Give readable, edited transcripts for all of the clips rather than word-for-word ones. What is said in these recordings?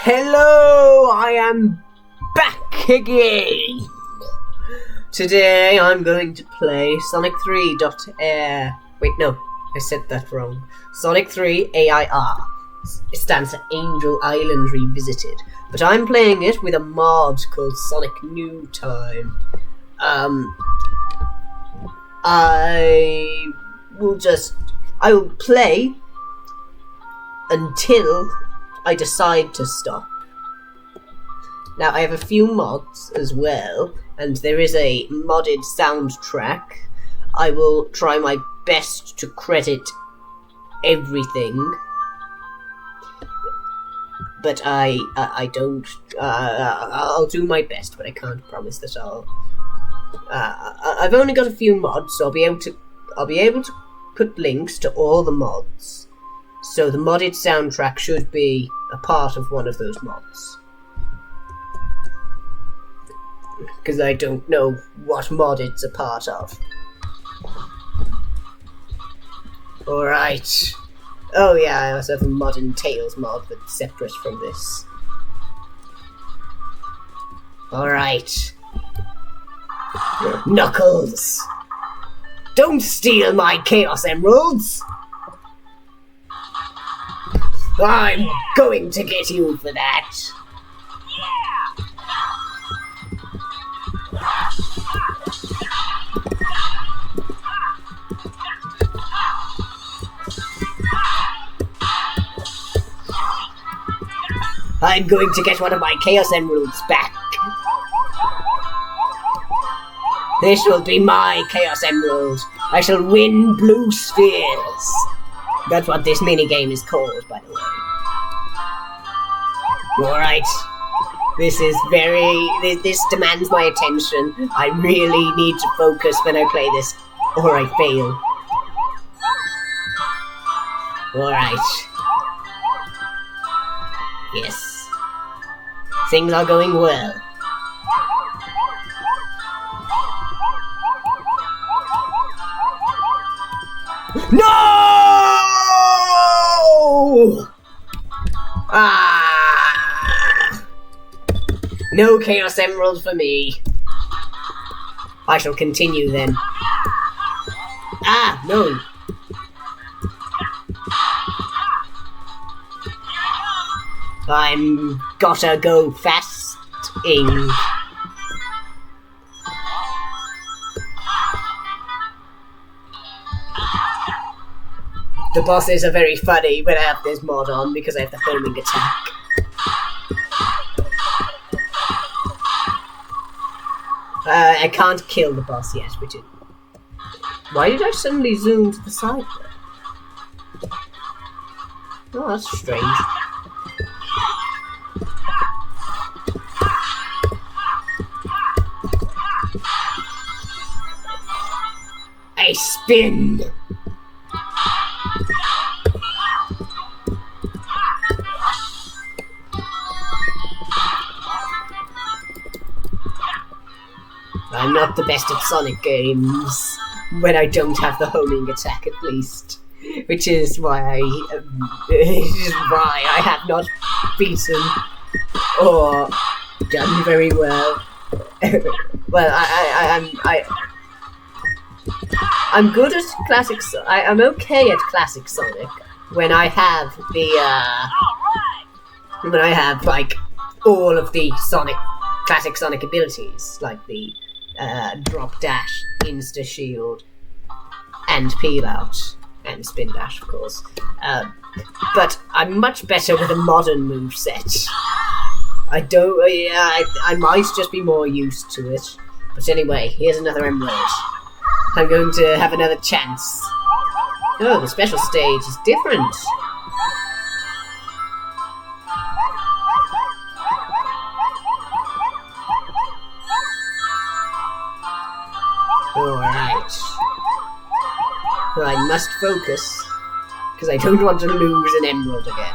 Hello, I am back again. Today I'm going to play Sonic 3. Wait, no, I said that wrong. Sonic 3 A.I.R. It stands for Angel Island Revisited, but I'm playing it with a mod called Sonic New Time. I will play until I decide to stop. Now, I have a few mods as well, and there is a modded soundtrack. I will try my best to credit everything, but I don't. I'll do my best, but I can't promise that I'll. I've only got a few mods, so I'll be able to put links to all the mods. So the modded soundtrack should be a part of one of those mods. Because I don't know what mod it's a part of. Alright. Oh yeah, I also have a Modern Tales mod that's separate from this. Alright. Knuckles! Don't steal my Chaos Emeralds! I'm going to get you for that. I'm going to get one of my Chaos Emeralds back. This will be my Chaos Emerald. I shall win blue spheres. That's what this minigame is called, by the way. Alright. This demands my attention. I really need to focus when I play this, or I fail. Alright. Yes. Things are going well. No! No Chaos Emerald for me. I shall continue then. No. I'm gotta go fasting. The bosses are very funny when I have this mod on because I have the homing attack. I can't kill the boss yet, which is... Why did I suddenly zoom to the side there? Oh, that's strange. I spin! I'm not the best at Sonic games, when I don't have the homing attack at least. Which is why I have not beaten or done very well. Well, I'm good at classic. I'm okay at classic Sonic when I have like all of the classic Sonic abilities, like the drop dash, insta shield, and peel out, and spin dash, of course. But I'm much better with a modern moveset. I might just be more used to it. But anyway, here's another emerald. I'm going to have another chance. Oh, the special stage is different. Alright. Well, I must focus, because I don't want to lose an emerald again.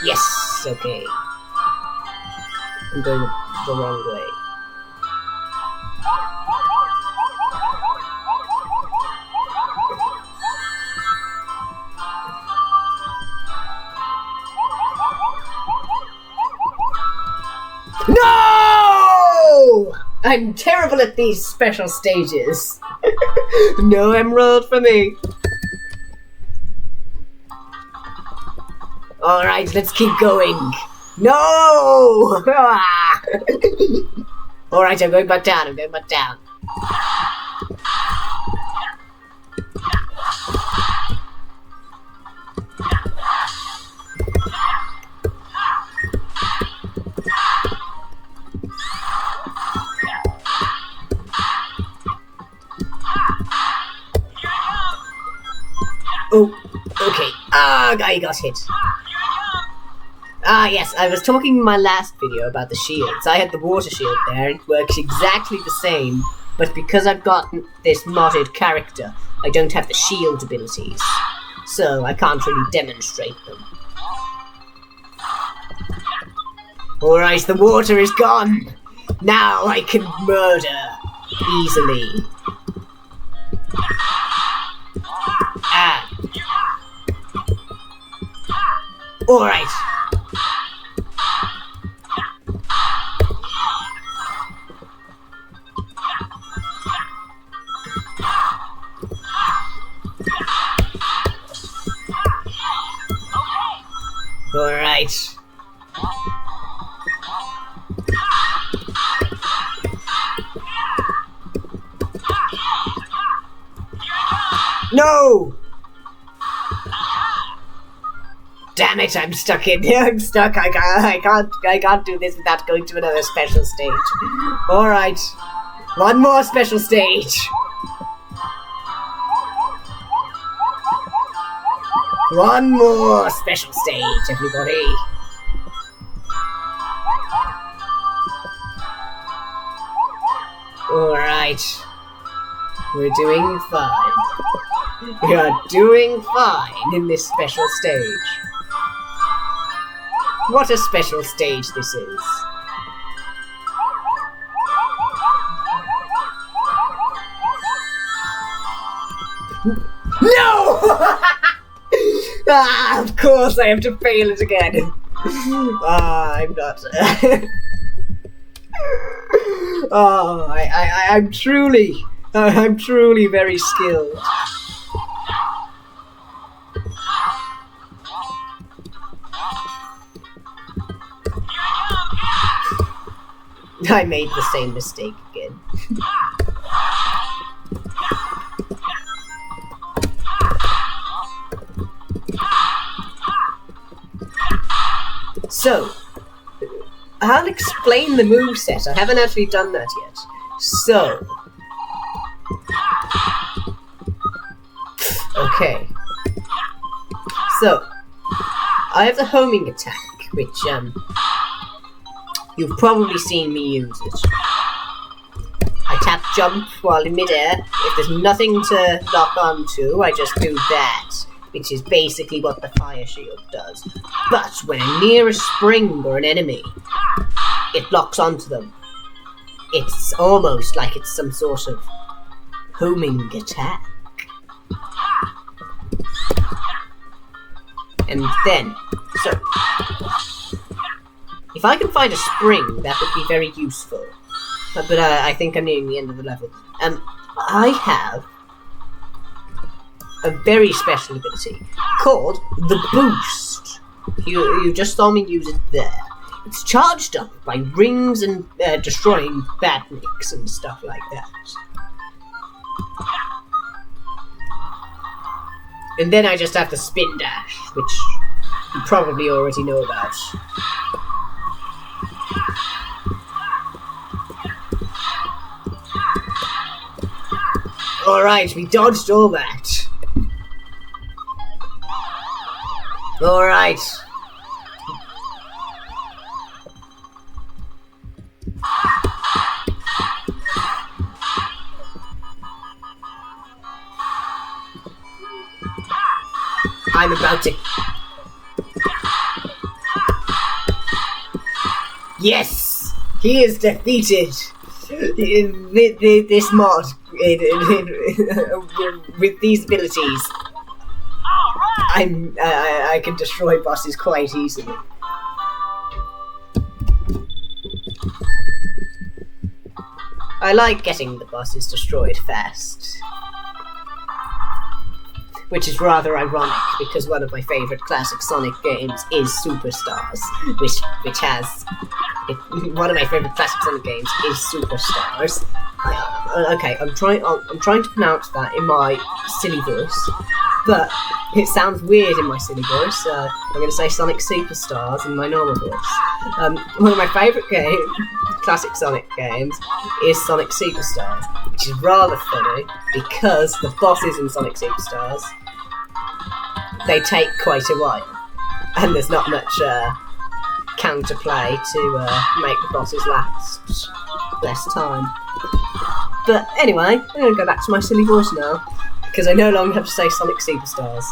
Yes, okay. I'm going the wrong way. I'm terrible at these special stages. No emerald for me. Alright, let's keep going. No! Alright, I'm going back down. Oh, okay. I got hit. Yes, I was talking in my last video about the shields. I had the water shield there, and it works exactly the same, but because I've got this modded character, I don't have the shield abilities, so I can't really demonstrate them. Alright, the water is gone! Now I can murder easily. Alright. Alright. No! Damn it, I'm stuck in here. I'm stuck. I can't do this without going to another special stage. Alright. One more special stage. One more special stage, everybody. Alright. We're doing fine. We are doing fine in this special stage. What a special stage this is. No! Of course I have to fail it again. I'm not. I'm truly very skilled. I made the same mistake again. So, I'll explain the moveset. I haven't actually done that yet. So, okay. So, I have the homing attack, which, you've probably seen me use it. I tap jump while in midair. If there's nothing to lock onto, I just do that, which is basically what the fire shield does. But when I'm near a spring or an enemy, it locks onto them. It's almost like it's some sort of homing attack. And then, so, if I can find a spring, that would be very useful. But I think I'm nearing the end of the level. I have a very special ability called the Boost. You just saw me use it there. It's charged up by rings and destroying badniks and stuff like that. And then I just have the spin dash, which you probably already know about. Alright, we dodged all that. Alright. I'm about to... Yes! He is defeated! This mod, with these abilities, I can destroy bosses quite easily. I like getting the bosses destroyed fast. Which is rather ironic, because one of my favourite classic Sonic games is Superstars, which has... one of my favourite classic Sonic games is Superstars. Okay, I'm trying to pronounce that in my silly voice, but it sounds weird in my silly voice, so I'm going to say Sonic Superstars in my normal voice. One of my favourite classic Sonic games is Sonic Superstars, which is rather funny because the bosses in Sonic Superstars, they take quite a while, and there's not much counterplay to make the bosses last less time. But anyway, I'm going to go back to my silly voice now, because I no longer have to say Sonic Superstars,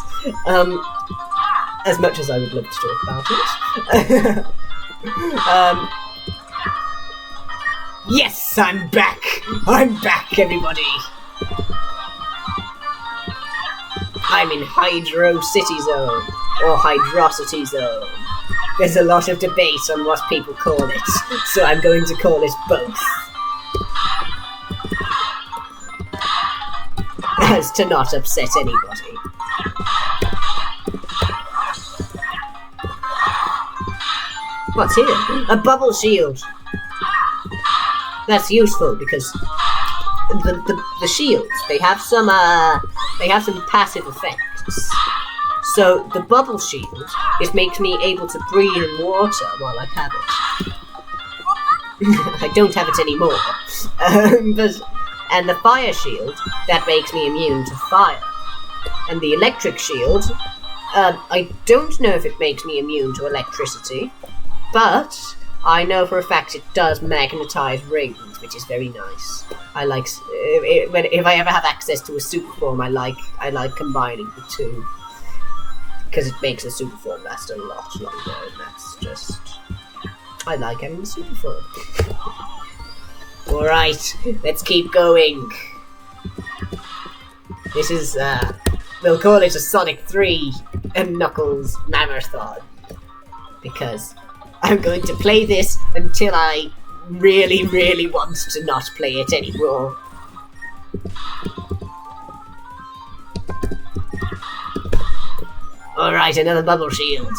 as much as I would love to talk about it. Yes, I'm back! I'm back, everybody! I'm in Hydro City Zone, or Hydrocity Zone. There's a lot of debate on what people call it, so I'm going to call it both. As to not upset anybody. What's here? A bubble shield! That's useful because the shields, they have some passive effects. So the bubble shield, it makes me able to breathe in water while I have it. I don't have it anymore. And the fire shield, that makes me immune to fire. And the electric shield, I don't know if it makes me immune to electricity, but I know for a fact it does magnetize rings, which is very nice. I like if I ever have access to a super form, I like combining the two, because it makes a super form last a lot longer, and that's just, I like having the super form. All right, let's keep going. This is we'll call it a Sonic 3 and Knuckles marathon, because I'm going to play this until I really, really want to not play it anymore. Alright, another bubble shield.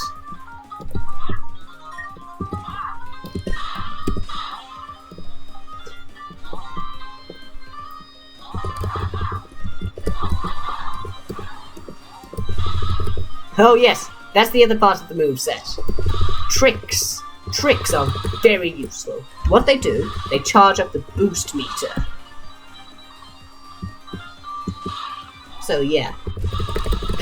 Oh yes, that's the other part of the moveset. Tricks. Tricks are very useful. What they do, they charge up the boost meter. So yeah.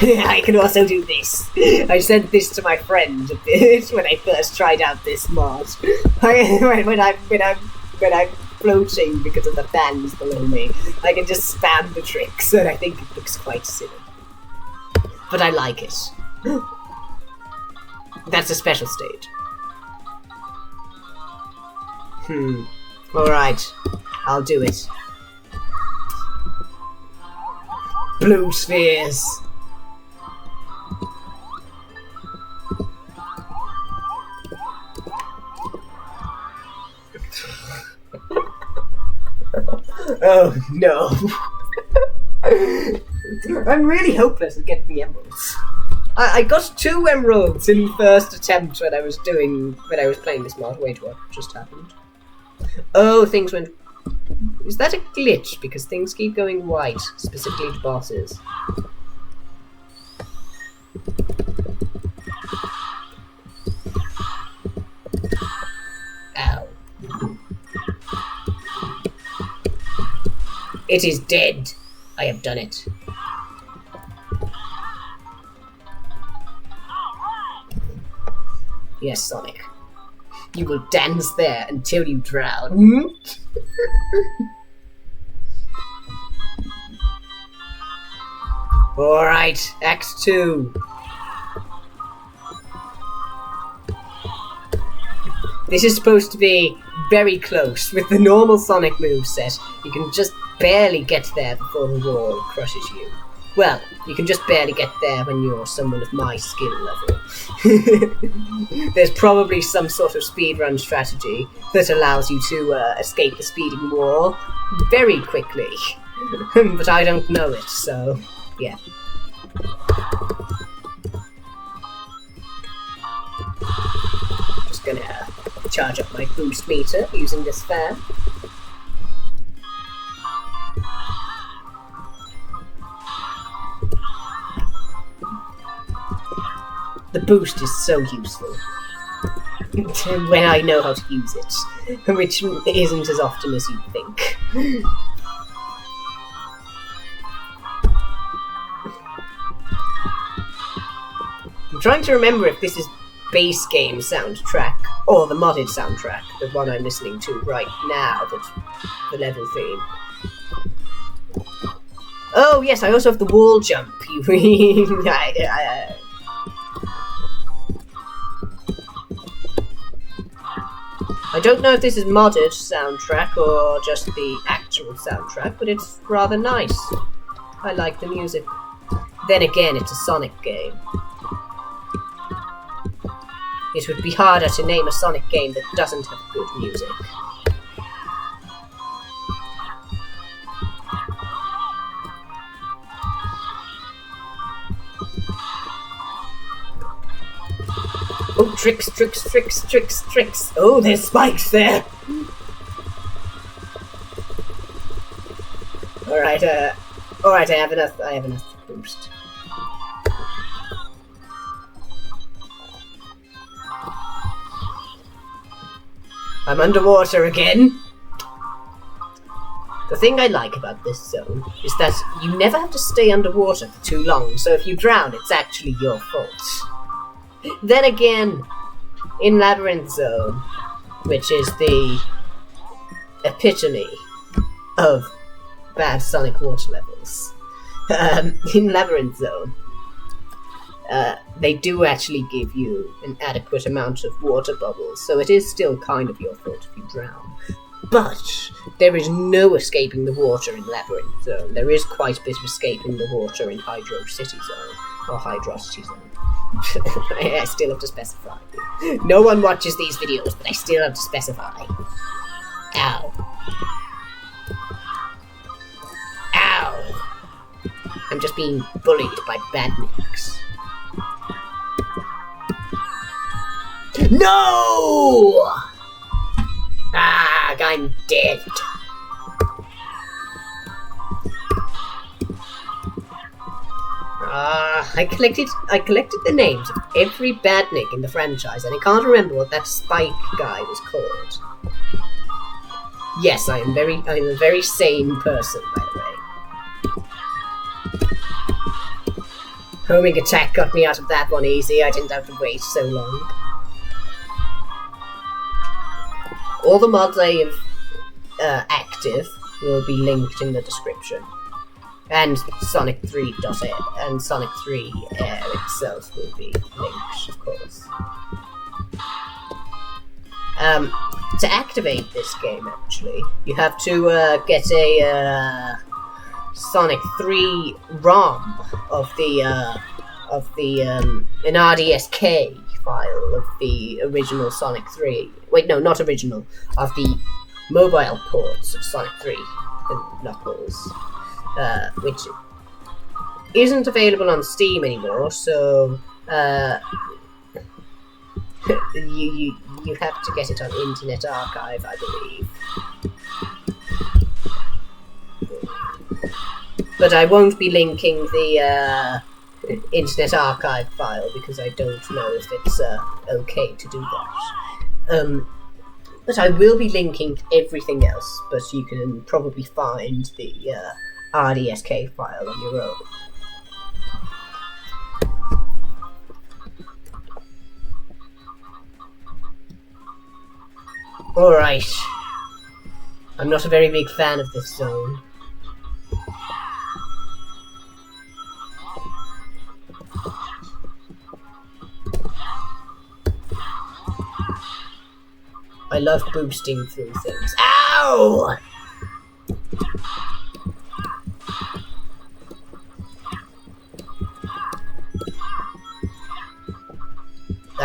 I can also do this. I sent this to my friend when I first tried out this mod. when I'm floating because of the fans below me, I can just spam the tricks, and I think it looks quite silly. But I like it. That's a special stage. Alright. I'll do it. Blue spheres. Oh no. I'm really hopeless at getting the emeralds. I got 2 emeralds in the first attempt when I was playing this mod. Wait, what just happened? Oh, things went... Is that a glitch? Because things keep going white, specifically to bosses. Ow. It is dead. I have done it. Yes, Sonic. You will dance there until you drown. Alright, Act 2. This is supposed to be very close. With the normal Sonic moveset, you can just barely get there before the wall crushes you. Well, you can just barely get there when you're someone of my skill level. There's probably some sort of speedrun strategy that allows you to escape the speeding wall very quickly. But I don't know it, so yeah. Just gonna charge up my boost meter using this fan. The boost is so useful when I know how to use it, which isn't as often as you'd think. I'm trying to remember if this is base game soundtrack or the modded soundtrack, the one I'm listening to right now, that's the level theme. Oh yes, I also have the wall jump. I don't know if this is modded soundtrack or just the actual soundtrack, but it's rather nice. I like the music. Then again, it's a Sonic game. It would be harder to name a Sonic game that doesn't have good music. Oh, tricks, tricks, tricks, tricks, tricks. Oh, there's spikes there. Alright, I have enough boost. I'm underwater again. The thing I like about this zone is that you never have to stay underwater for too long, so if you drown, it's actually your fault. Then again, in Labyrinth Zone, which is the epitome of bad Sonic water levels, in Labyrinth Zone, they do actually give you an adequate amount of water bubbles, so it is still kind of your fault if you drown. But there is no escaping the water in Labyrinth Zone. There is quite a bit of escaping the water in Hydro City Zone, or Hydrocity Zone. I still have to specify. No one watches these videos, but I still have to specify. Ow. Ow. I'm just being bullied by badniks. No! Ah, I'm dead. I collected the names of every badnik in the franchise, and I can't remember what that Spike guy was called. Yes, I'm a very sane person, by the way. Homing attack got me out of that one easy. I didn't have to wait so long. All the mods I have active will be linked in the description. And Sonic 3.air and Sonic 3 Air itself will be linked, of course. To activate this game, actually, you have to get a Sonic 3 ROM of an RDSK file of the original Sonic 3. Wait, no, not original. Of the mobile ports of Sonic 3 and Knuckles. Which isn't available on Steam anymore, so you have to get it on Internet Archive, I believe. But I won't be linking the Internet Archive file because I don't know if it's okay to do that. But I will be linking everything else, but you can probably find the RDSK file on your own. Alright. I'm not a very big fan of this zone. I love boosting through things. Ow!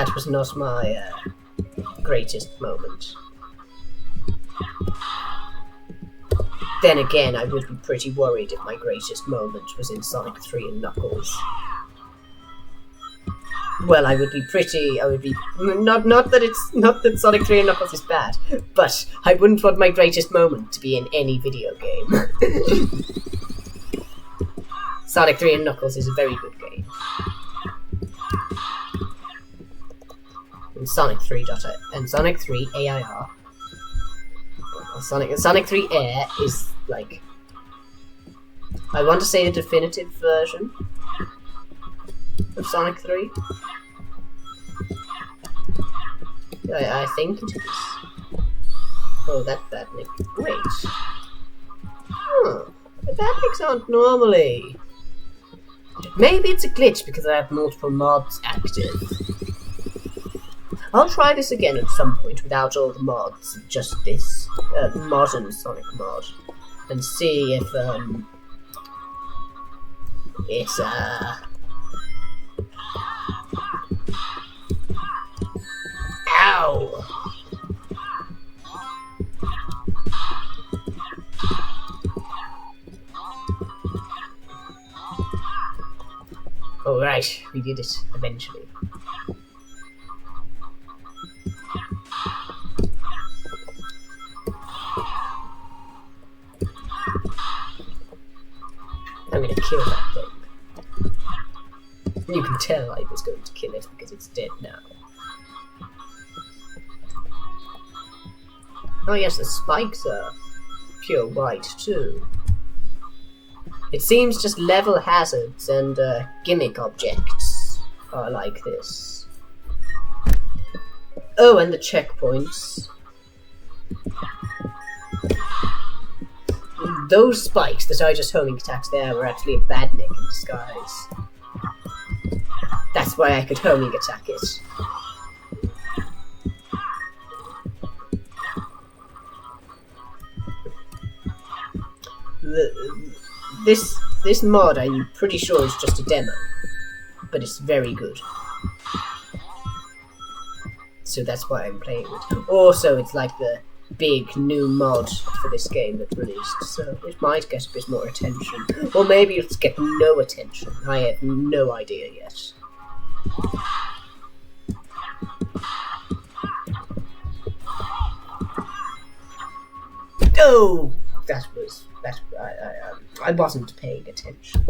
that was not my greatest moment. Then again, I would be pretty worried if my greatest moment was in Sonic 3 and Knuckles. Well, I would be, not that Sonic 3 and Knuckles is bad, but I wouldn't want my greatest moment to be in any video game. Sonic 3 and Knuckles is a very good game. And Sonic 3 A.I.R. Sonic 3 Air is, like, I want to say the definitive version of Sonic 3. I think it is. Oh, that Badnik. Wait. Huh. The Badniks aren't normally. Maybe it's a glitch because I have multiple mods active. I'll try this again at some point without all the mods, just this modern Sonic mod, and see if it's Ow! Alright, we did it eventually. I'm gonna kill that thing. You can tell I was going to kill it because it's dead now. Oh yes, the spikes are pure white too. It seems just level hazards and gimmick objects are like this. Oh, and the checkpoints. Those spikes that I just homing attacks there were actually a Badnik in disguise. That's why I could homing attack it. This mod, I'm pretty sure, is just a demo, but it's very good. So that's why I'm playing it. Also, it's like the big new mod for this game that released, so it might get a bit more attention. Or maybe it'll get no attention. I have no idea yet. Oh! I wasn't paying attention.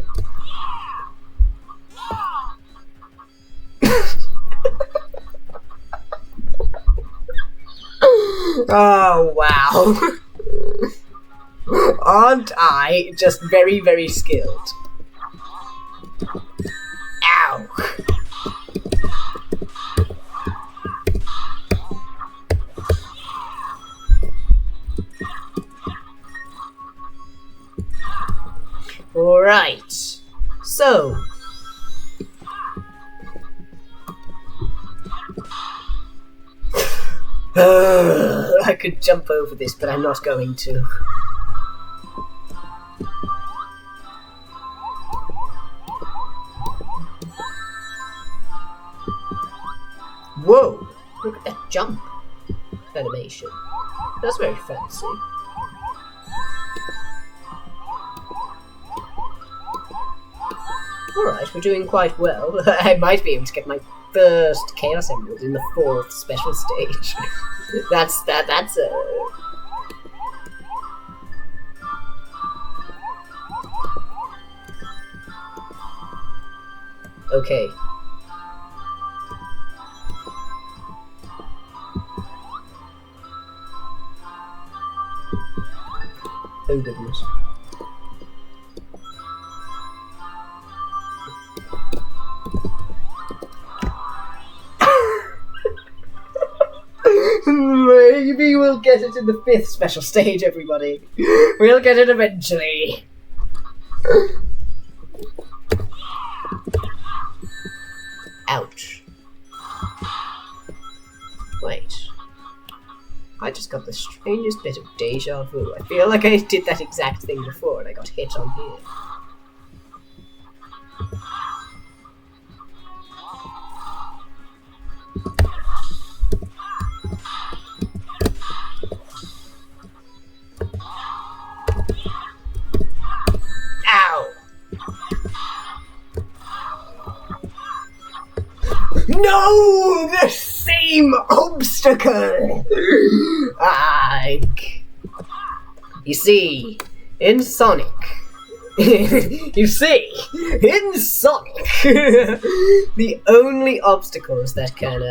Oh, wow. Aren't I just very, very skilled? Ow. Alright. So. I could jump over this, but I'm not going to. Whoa! Look at that jump animation. That's very fancy. Alright, we're doing quite well. I might be able to get my first Chaos Emerald in the 4th special stage. that's a... Okay. Oh goodness. Maybe we'll get it in the 5th special stage, everybody. We'll get it eventually. Ouch. Wait. I just got the strangest bit of deja vu. I feel like I did that exact thing before and I got hit on here. No! The same obstacle! You see, in Sonic... the only obstacles that can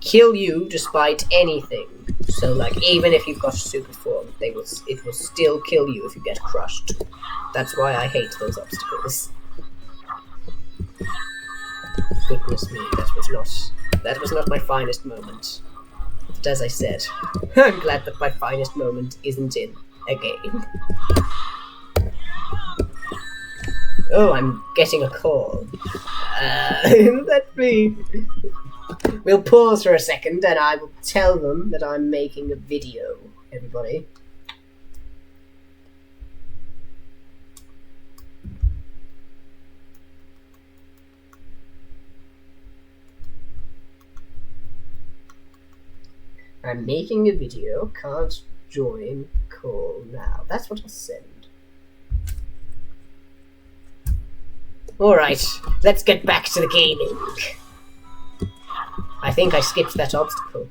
kill you despite anything. So, like, even if you've got super form, it will still kill you if you get crushed. That's why I hate those obstacles. Goodness me, that was not my finest moment. But as I said, I'm glad that my finest moment isn't in a game. Oh, I'm getting a call. Let me... We'll pause for a second and I will tell them that I'm making a video, everybody. I'm making a video, can't join call now. That's what I'll send. Alright, let's get back to the gaming. I think I skipped that obstacle.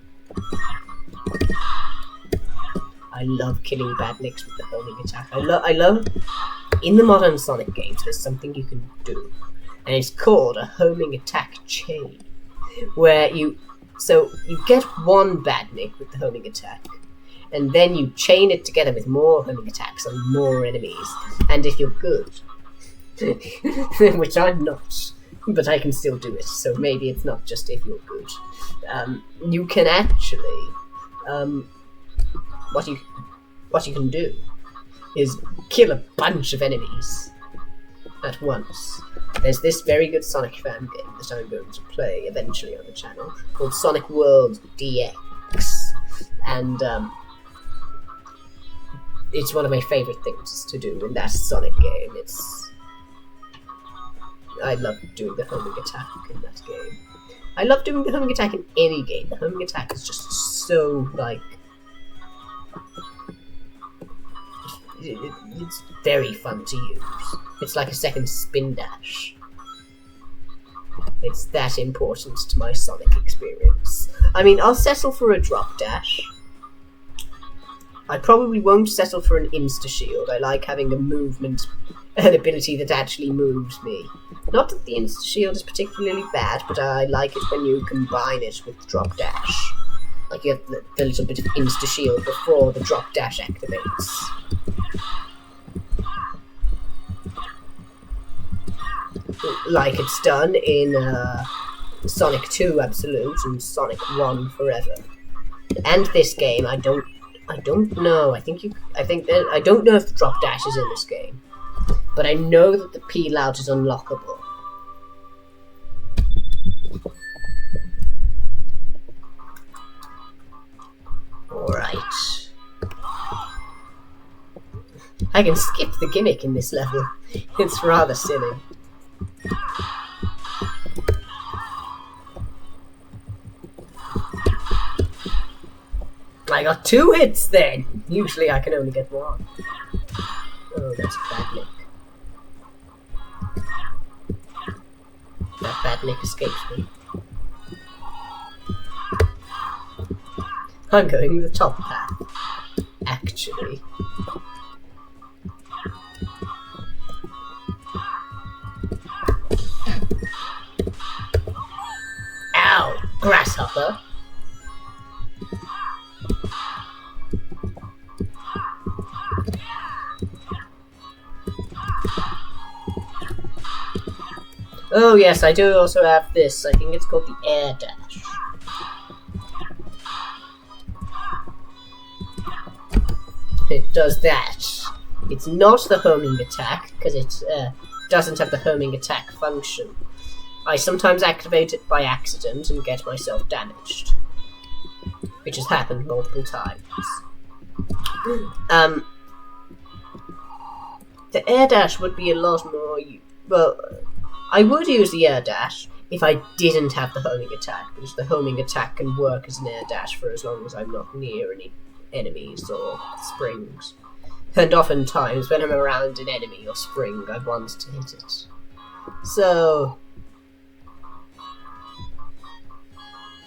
I love killing badniks with the homing attack. I love... In the modern Sonic games, there's something you can do. And it's called a homing attack chain. Where you get one badnik with the homing attack, and then you chain it together with more homing attacks on more enemies. And if you're good, which I'm not, but I can still do it, so maybe it's not just if you're good. You can actually, what you can do is kill a bunch of enemies at once. There's this very good Sonic fan game that I'm going to play eventually on the channel called Sonic World DX, and it's one of my favourite things to do in that Sonic game. I love doing the homing attack in that game. I love doing the homing attack in any game. The homing attack is just so, like... It's very fun to use. It's like a second spin dash. It's that important to my Sonic experience. I mean, I'll settle for a drop dash. I probably won't settle for an insta-shield. I like having a movement, an ability that actually moves me. Not that the insta-shield is particularly bad, but I like it when you combine it with drop dash. Like you have the little bit of insta-shield before the drop dash activates. Like it's done in Sonic 2 Absolute and Sonic 1 Forever. And this game, I don't know. I don't know if the drop dash is in this game, but I know that the peel out is unlockable. Alright. I can skip the gimmick in this level. It's rather silly. I got 2 hits then! Usually I can only get 1. Oh, that's a bad nick. That bad nick escapes me. I'm going the top path, actually. Ow! Grasshopper! Oh yes, I do also have this. I think it's called the A.I.R dash. It does that. It's not the homing attack, because it doesn't have the homing attack function. I sometimes activate it by accident and get myself damaged, which has happened multiple times. The A.I.R dash would be a lot more... Well, I would use the A.I.R dash if I didn't have the homing attack, because the homing attack can work as an A.I.R dash for as long as I'm not near any enemies or springs. And oftentimes, when I'm around an enemy or spring, I want to hit it. So,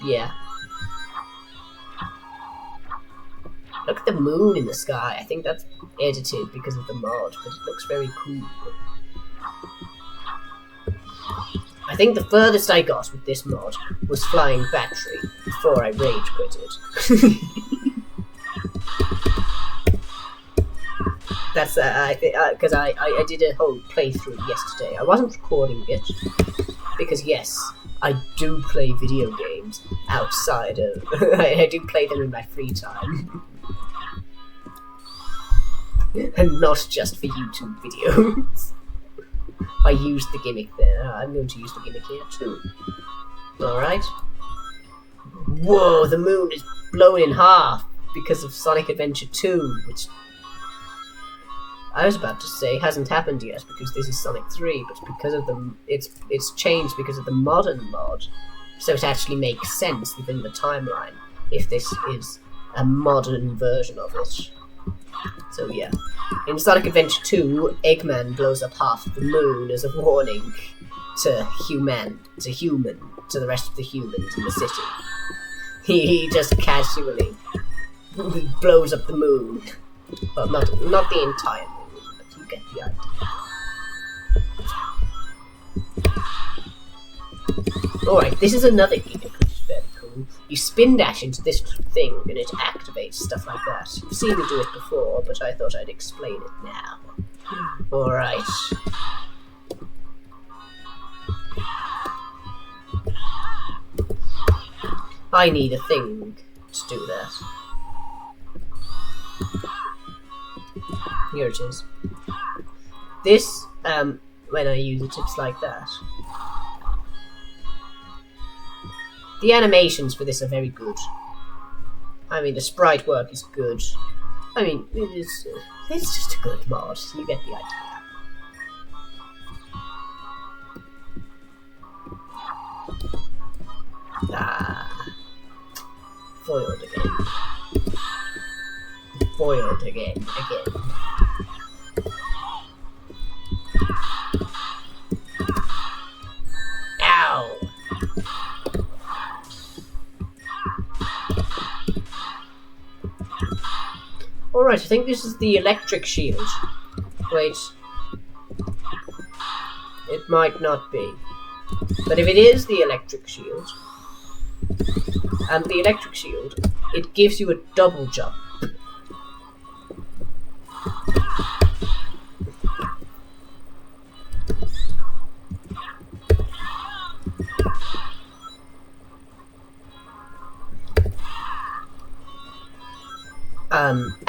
Yeah. Look at the moon in the sky. I think that's edited because of the mod, but it looks very cool. I think the furthest I got with this mod was flying battery before I rage quitted. That's I think because I did a whole playthrough yesterday. I wasn't recording it because yes, I do play video games outside of. I do play them in my free time, and not just for YouTube videos. I used the gimmick there. I'm going to use the gimmick here too. Alright. Whoa, the moon is blown in half because of Sonic Adventure 2, which I was about to say hasn't happened yet because this is Sonic 3, but because of the it's changed because of the modern mod, so it actually makes sense within the timeline if this is a modern version of it. So yeah, in Sonic Adventure 2, Eggman blows up half the moon as a warning to the rest of the humans in the city. He just casually blows up the moon. Well, not the entire moon, but you get the idea. Alright, this is another gimmick which is very cool. You spin dash into this thing and it activates stuff like that. You've seen me do it before, but I thought I'd explain it now. Alright. I need a thing to do that. Here it is. This, when I use it, it's like that. The animations for this are very good. I mean, the sprite work is good. I mean, it's just a good mod. You get the idea. Foiled again. Foiled again. Ow! Alright, I think this is the electric shield. Wait. It might not be. But if it is the electric shield, it gives you a double jump.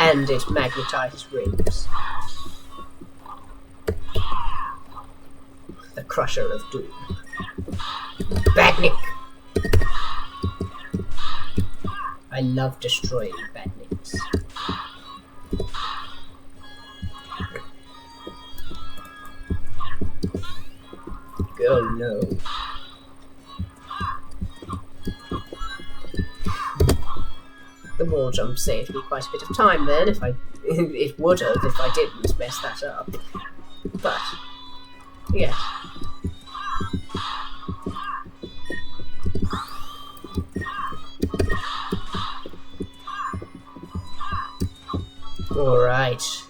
And it magnetizes rings. The Crusher of Doom. Badnik! I love destroying badniks. Oh no. The wall jump saved me quite a bit of time then, it would have if I didn't mess that up. But, yeah. Alright.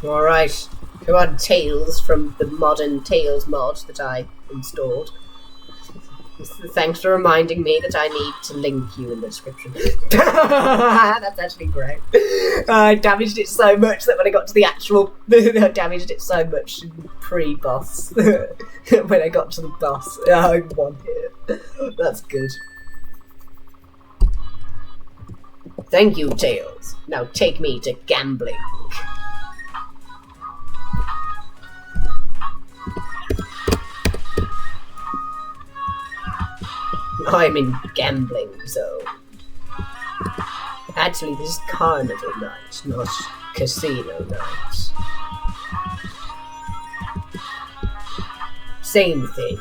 Alright, come on Tails from the modern Tails mod that I installed. Thanks for reminding me that I need to link you in the description. That's actually great. I damaged it so much that when I got to the actual... I damaged it so much pre-boss. When I got to the boss, I won it. That's good. Thank you, Tails. Now take me to gambling. I'm in gambling zone. Actually, this is carnival night, not casino night. Same thing.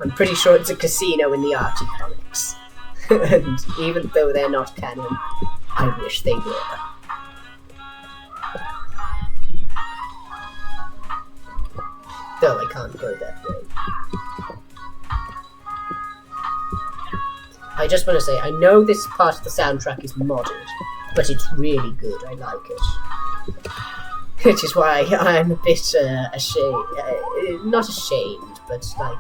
I'm pretty sure it's a casino in the Archie comics. And even though they're not canon, I wish they were. Though I can't go that way. I just want to say, I know this part of the soundtrack is modded, but it's really good, I like it. Which is why I'm a bit ashamed, not ashamed, but like,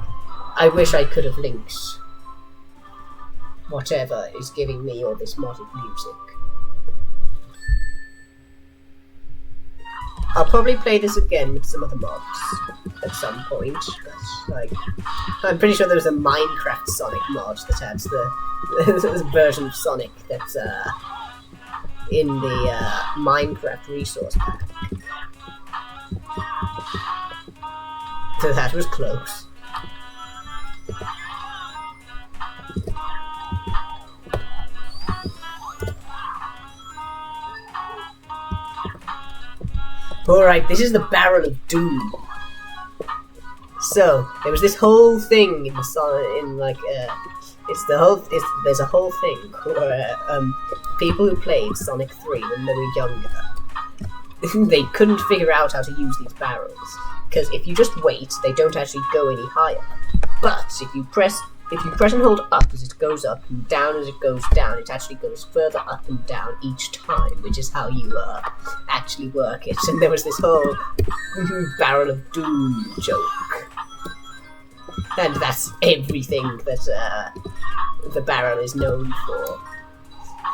I wish I could have linked whatever is giving me all this modded music. I'll probably play this again with some other mods at some point, but like, I'm pretty sure there was a Minecraft Sonic mod that has the version of Sonic that's in the Minecraft resource pack. So that was close. Alright, this is the Barrel of Doom. So, there was this whole thing in the there's a whole thing where people who played Sonic 3 when they were younger, they couldn't figure out how to use these barrels. Because if you just wait, they don't actually go any higher. But if you press and hold up as it goes up and down as it goes down, it actually goes further up and down each time, which is how you actually work it. And there was this whole Barrel of Doom joke. And that's everything that the barrel is known for.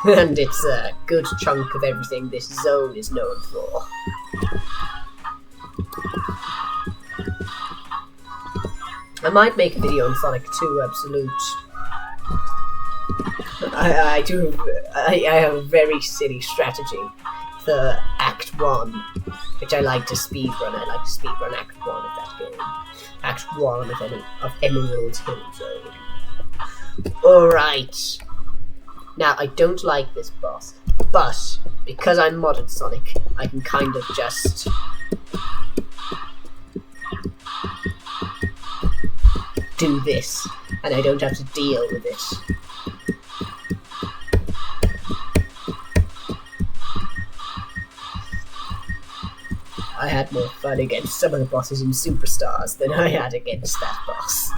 And it's a good chunk of everything this zone is known for. I might make a video on Sonic 2 Absolute. I have a very silly strategy for Act 1, which I like to speedrun. I like to speedrun Act 1 of that game. Act 1 of Emerald Hill Zone. Alright. Now, I don't like this boss, but because I'm modded Sonic, I can kind of just do this, and I don't have to deal with it. I had more fun against some of the bosses in Superstars than I had against that boss.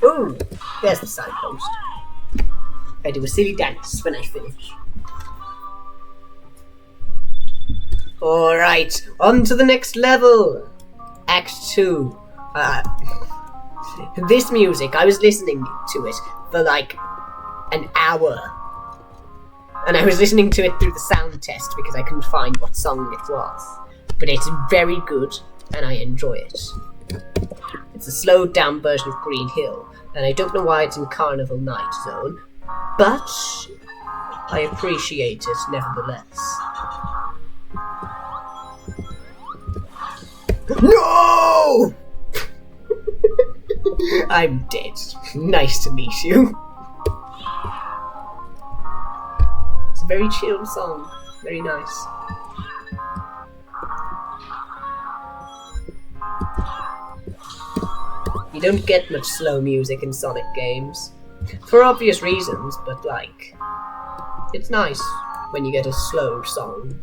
Ooh, there's the signpost. I do a silly dance when I finish. Alright, on to the next level! Act 2. This music, I was listening to it for like an hour. And I was listening to it through the sound test because I couldn't find what song it was. But it's very good, and I enjoy it. It's a slowed down version of Green Hill, and I don't know why it's in Carnival Night Zone, but I appreciate it nevertheless. No! I'm dead. Nice to meet you. It's a very chill song. Very nice. You don't get much slow music in Sonic games. For obvious reasons, but like, it's nice when you get a slow song.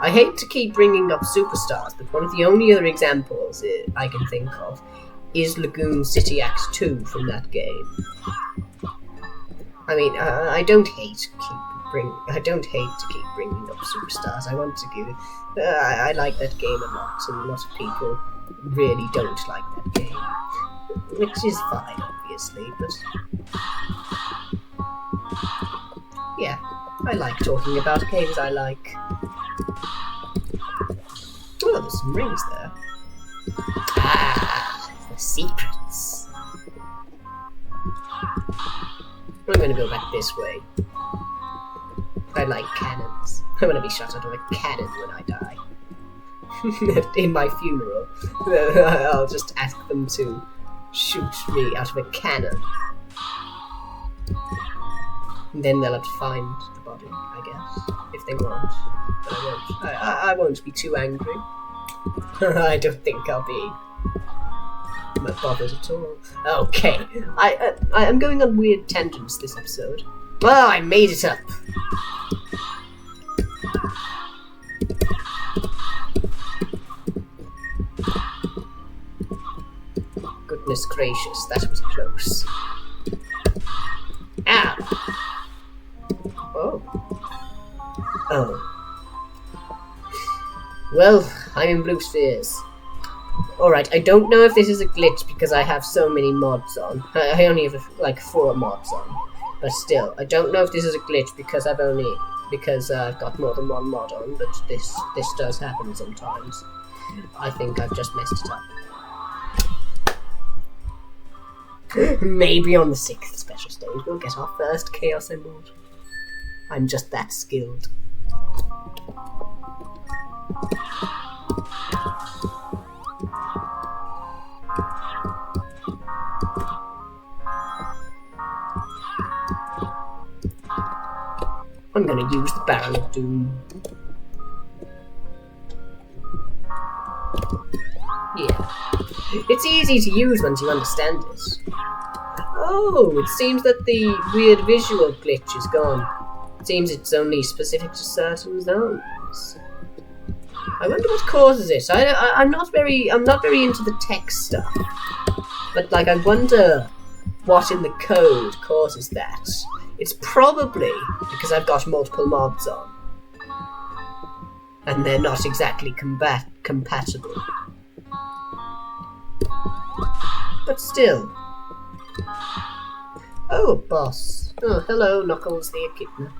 I hate to keep bringing up Superstars, but one of the only other examples I can think of is Lagoon City Act 2 from that game. I mean, I don't hate to keep bringing up Superstars. I want to give it. I like that game a lot, and a lot of people really don't like that game, which is fine, obviously. But yeah, I like talking about games I like. Oh, there's some rings there. Ah, the secrets. I'm gonna go back this way. I like cannons. I'm gonna be shot out of a cannon when I die. In my funeral, I'll just ask them to shoot me out of a cannon. And then they'll have to find the everybody, I guess, if they want. But I won't be too angry. I don't think I'll be bothered at all. Okay, I'm going on weird tangents this episode. Well, I made it up. Goodness gracious, that was close. Ow! Oh. Well, I'm in blue spheres. Alright, I don't know if this is a glitch because I have so many mods on. I only have like 4 mods on. But still, I don't know if this is a glitch because I've got more than 1 mod on, but this does happen sometimes. I think I've just messed it up. Maybe on the 6th special stage we'll get our first Chaos Emerald. I'm just that skilled. I'm gonna use the Barrel of Doom. Yeah. It's easy to use once you understand it. Oh, it seems that the weird visual glitch is gone. It seems it's only specific to certain zones. I wonder what causes it. I'm not very into the tech stuff. But like, I wonder what in the code causes that. It's probably because I've got multiple mods on. And they're not exactly compatible. But still. Oh, boss. Oh, hello, Knuckles the Echidna.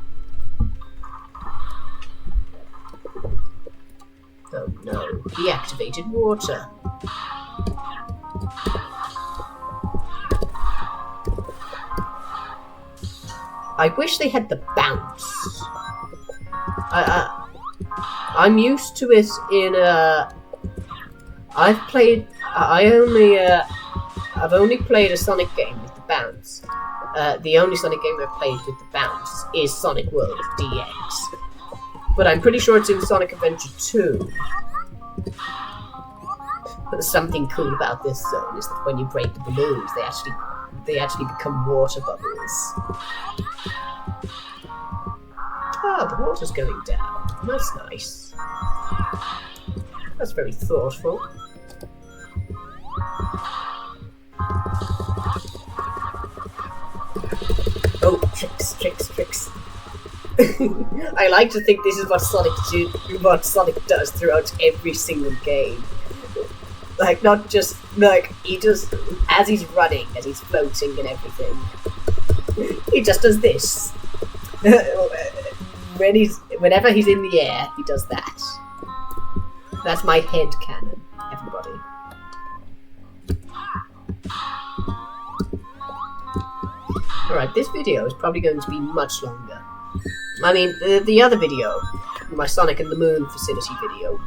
Oh no, deactivated water. I wish they had the bounce. I'm used to it in I've only played a Sonic game with the bounce. The only Sonic game I've played with the bounce is Sonic World DX. But I'm pretty sure it's in Sonic Adventure 2. But something cool about this zone is that when you break the balloons, they actually become water bubbles. Ah, the water's going down. That's nice. That's very thoughtful. Oh, tricks. I like to think this is what Sonic does throughout every single game. Like, not just, like, he just, as he's running, as he's floating and everything, he just does this. Whenever he's in the air, he does that. That's my head canon, everybody. Alright, this video is probably going to be much longer. I mean, the other video, my Sonic and the Moon facility video,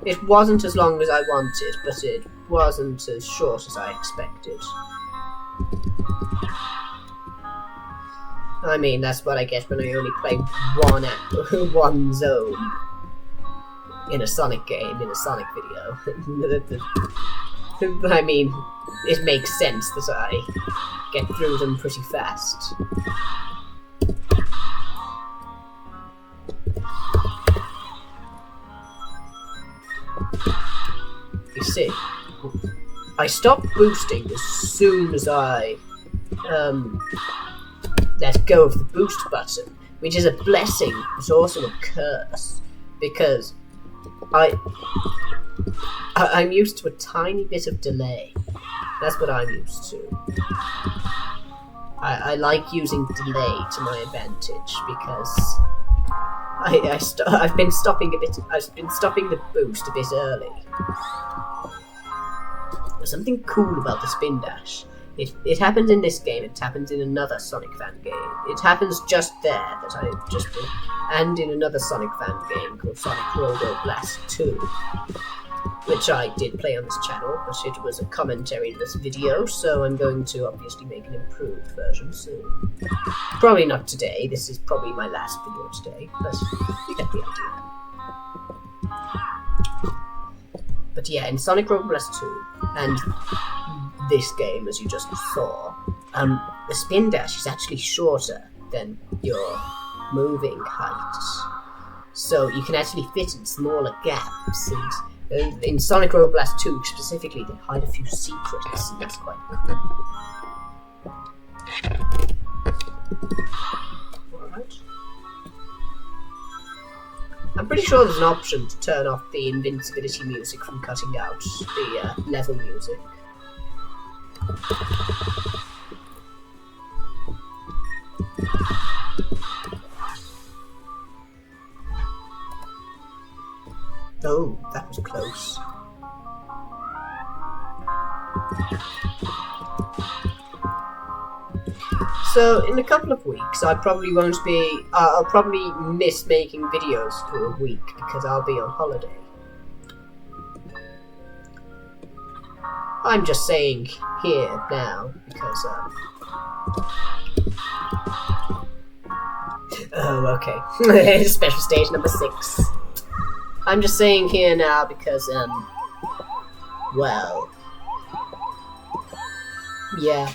it wasn't as long as I wanted, but it wasn't as short as I expected. I mean, that's what I get when I only play one zone in a Sonic game, in a Sonic video. I mean, it makes sense that I get through them pretty fast. You see, I stopped boosting as soon as I let go of the boost button, which is a blessing but also a curse, because I'm used to a tiny bit of delay. That's what I'm used to. I like using delay to my advantage because I've been stopping the boost a bit early. There's something cool about the spin dash. It happens in this game, it happens in another Sonic fan game. It happens just there that I just did, and in another Sonic fan game called Sonic Robo Blast 2. which I did play on this channel, but it was a commentary to this video, so I'm going to obviously make an improved version soon. Probably not today, this is probably my last video today, but you get the idea. But yeah, in Sonic Road Blast 2, and this game, as you just saw, the spin dash is actually shorter than your moving height. So you can actually fit in smaller gaps, and in Sonic Road Blast 2 specifically, they hide a few secrets, and that's quite cool. Alright. I'm pretty sure there's an option to turn off the invincibility music from cutting out the level music. Oh, that was close. So, in a couple of weeks, I probably won't be... I'll probably miss making videos for a week because I'll be on holiday. I'm just saying here now because, oh, okay. Special stage number 6. I'm just saying here now because, well, yeah,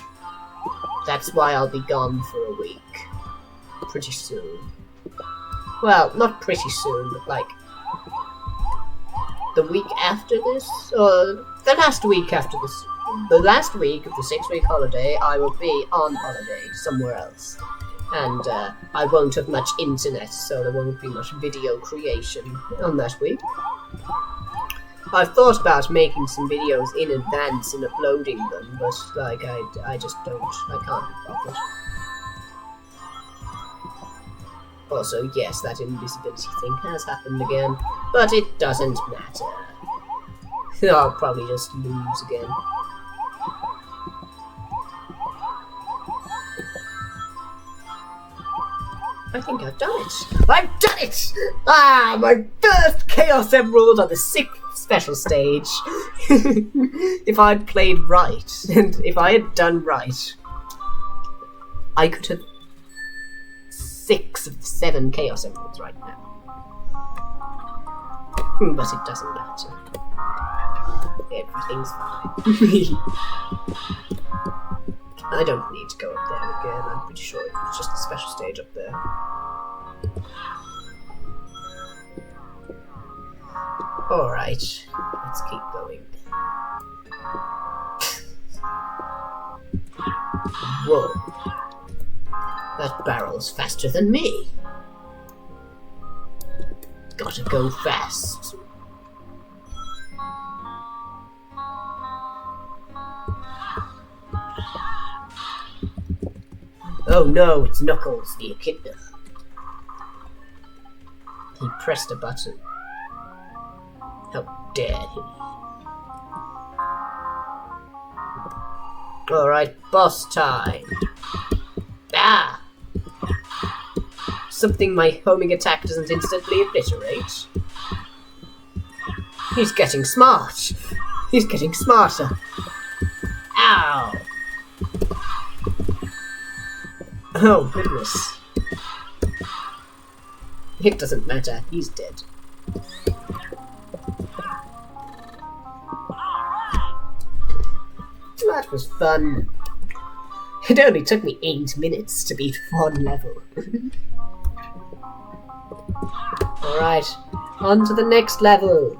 that's why I'll be gone for a week, pretty soon. Well, not pretty soon, but like, the week after this, or the last week after this, the last week of the 6-week holiday, I will be on holiday somewhere else. And I won't have much internet, so there won't be much video creation on that week. I've thought about making some videos in advance and uploading them, but like I just don't. I can't be bothered. Also, yes, that invisibility thing has happened again, but it doesn't matter. I'll probably just lose again. I think I've done it. I've done it! Ah, my first Chaos Emerald on the 6th special stage. If I'd played right, and if I had done right, I could have 6 of the 7 Chaos Emeralds right now. But it doesn't matter. Everything's fine. I don't need to go up there again, I'm pretty sure it was just a special stage up there. Alright, let's keep going. Whoa. That barrel's faster than me. Gotta go fast. Oh no, it's Knuckles, the Echidna. He pressed a button. How dare he? Alright, boss time. Ah! Something my homing attack doesn't instantly obliterate. He's getting smart. He's getting smarter. Ow! Oh, goodness. It doesn't matter, he's dead. That was fun. It only took me 8 minutes to beat 1 level. Alright, on to the next level.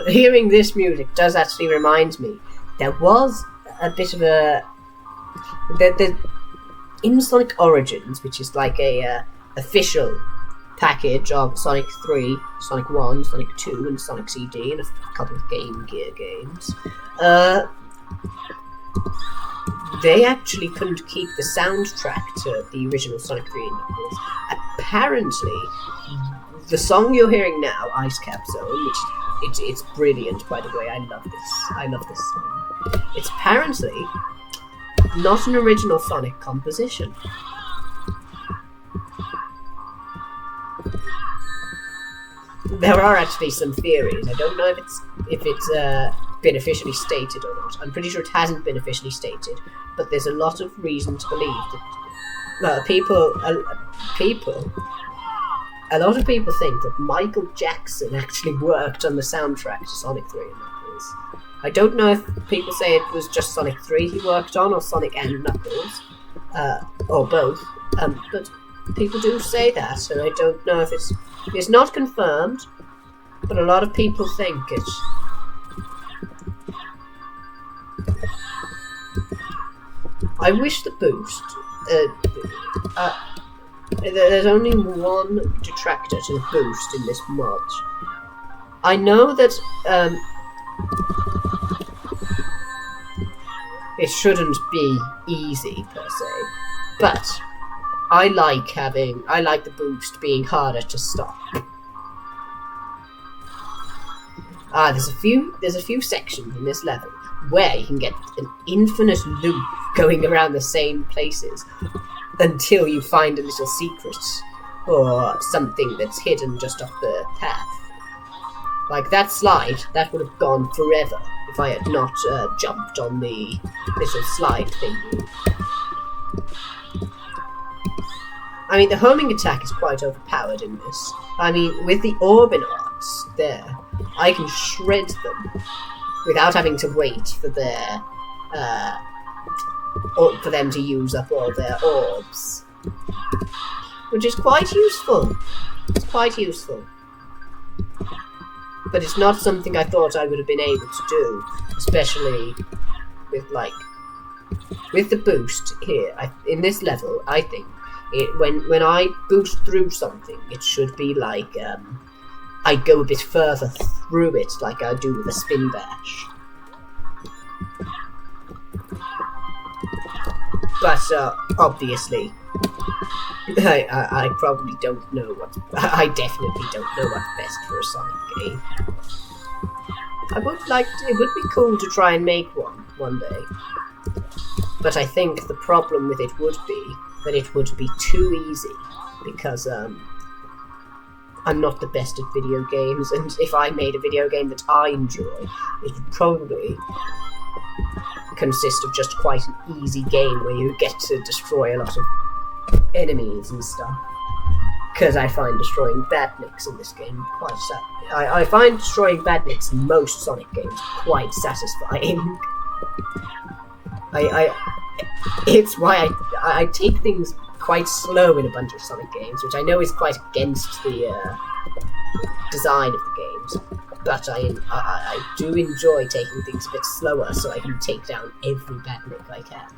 Hearing this music does actually remind me. There was a bit of a... in Sonic Origins, which is like a official package of Sonic 3, Sonic 1, Sonic 2, and Sonic CD, and a couple of Game Gear games, they actually couldn't keep the soundtrack to the original Sonic 3 and Knuckles. Apparently, the song you're hearing now, Ice Cap Zone, which it's brilliant, by the way. I love this song. It's apparently not an original Sonic composition. There are actually some theories. I don't know if it's been officially stated or not. I'm pretty sure it hasn't been officially stated, but there's a lot of reason to believe that a lot of people think that Michael Jackson actually worked on the soundtrack to Sonic 3 and Knuckles. I don't know if people say it was just Sonic 3 he worked on, or Sonic and Knuckles, or both, but people do say that, and I don't know if it's not confirmed, but a lot of people think it. I wish the boost. There's only one detractor to the boost in this mod. I know that it shouldn't be easy per se, but I like the boost being harder to stop. There's a few sections in this level where you can get an infinite loop going around the same places until you find a little secret or something that's hidden just off the path. Like that slide, that would have gone forever if I had not jumped on the little slide thingy. I mean, the homing attack is quite overpowered in this. I mean, with the Orbinauts there, I can shred them without having to wait for their for them to use up all their orbs, which is quite useful. It's quite useful, but it's not something I thought I would have been able to do, especially with the boost here in this level. I think when I boost through something, it should be like I go a bit further through it, like I do with a spin bash. But obviously, I probably don't know I definitely don't know what's best for a Sonic game. It would be cool to try and make one day. But I think the problem with it would be that it would be too easy, because I'm not the best at video games, and if I made a video game that I enjoy, it would probably consist of just quite an easy game where you get to destroy a lot of enemies and stuff. Because I find destroying badniks in this game quite I find destroying badniks in most Sonic games quite satisfying. It's why I take things quite slow in a bunch of Sonic games, which I know is quite against the design of the games. But I do enjoy taking things a bit slower so I can take down every badnik I can.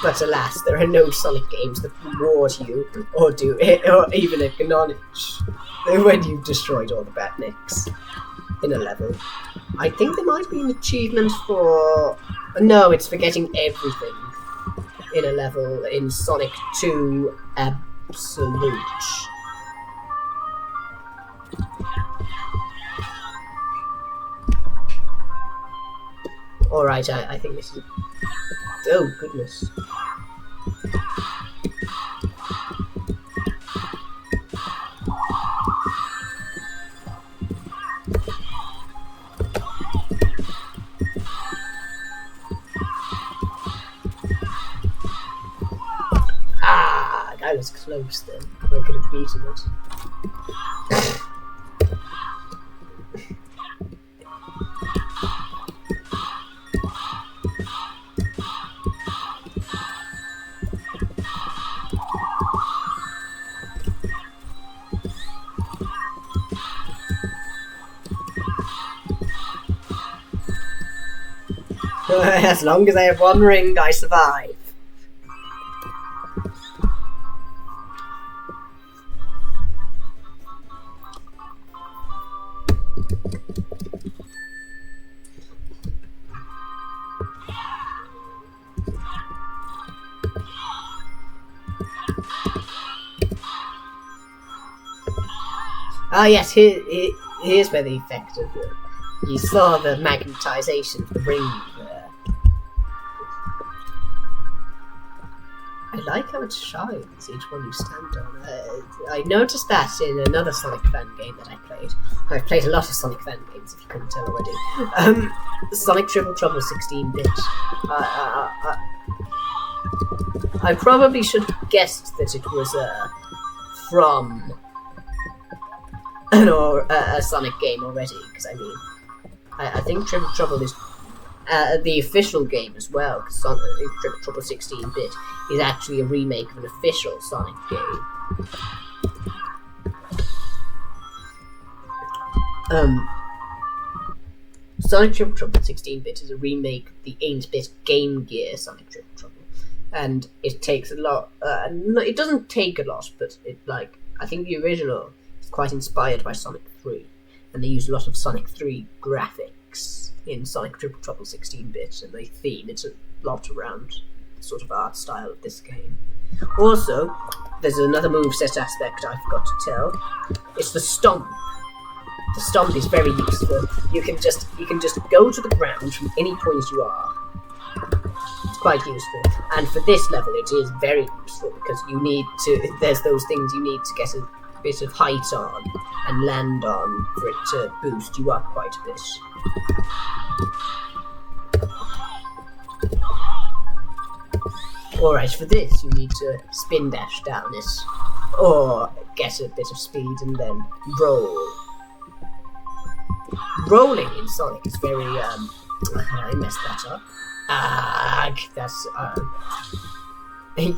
But alas, there are no Sonic games that reward you or even acknowledge when you've destroyed all the badniks in a level. I think there might be an achievement for... No, it's for getting everything in a level in Sonic 2 Absolute. Alright, I think this is... Oh, goodness. That was close then. I could have beaten it. As long as I have one ring, I survive. Ah yes, here's where the effect of You saw the magnetization of the ring there. I like how it shines each one you stand on. I noticed that in another Sonic fan game that I played. I've played a lot of Sonic fan games, if you couldn't tell already. Sonic Triple Trouble 16-bit. I probably should have guessed that it was from a Sonic game already, because I mean, I think Triple Trouble is the official game as well, because Triple Trouble 16-bit is actually a remake of an official Sonic game. Sonic Triple Trouble 16-bit is a remake of the 8-bit Game Gear Sonic Triple Trouble, and it takes a lot. No, it doesn't take a lot, but I think the original is quite inspired by Sonic 3, and they use a lot of Sonic 3 graphics in Sonic Triple Trouble 16-bit, and they theme it a lot around the sort of art style of this game. Also, there's another moveset aspect I forgot to tell. It's the stomp. The stomp is very useful. You can just go to the ground from any point you are. It's quite useful. And for this level it is very useful because there's those things you need to get a bit of height on and land on for it to boost you up quite a bit. Alright, for this you need to spin dash down it, or get a bit of speed and then roll. Rolling in Sonic is very, I messed that up. That's,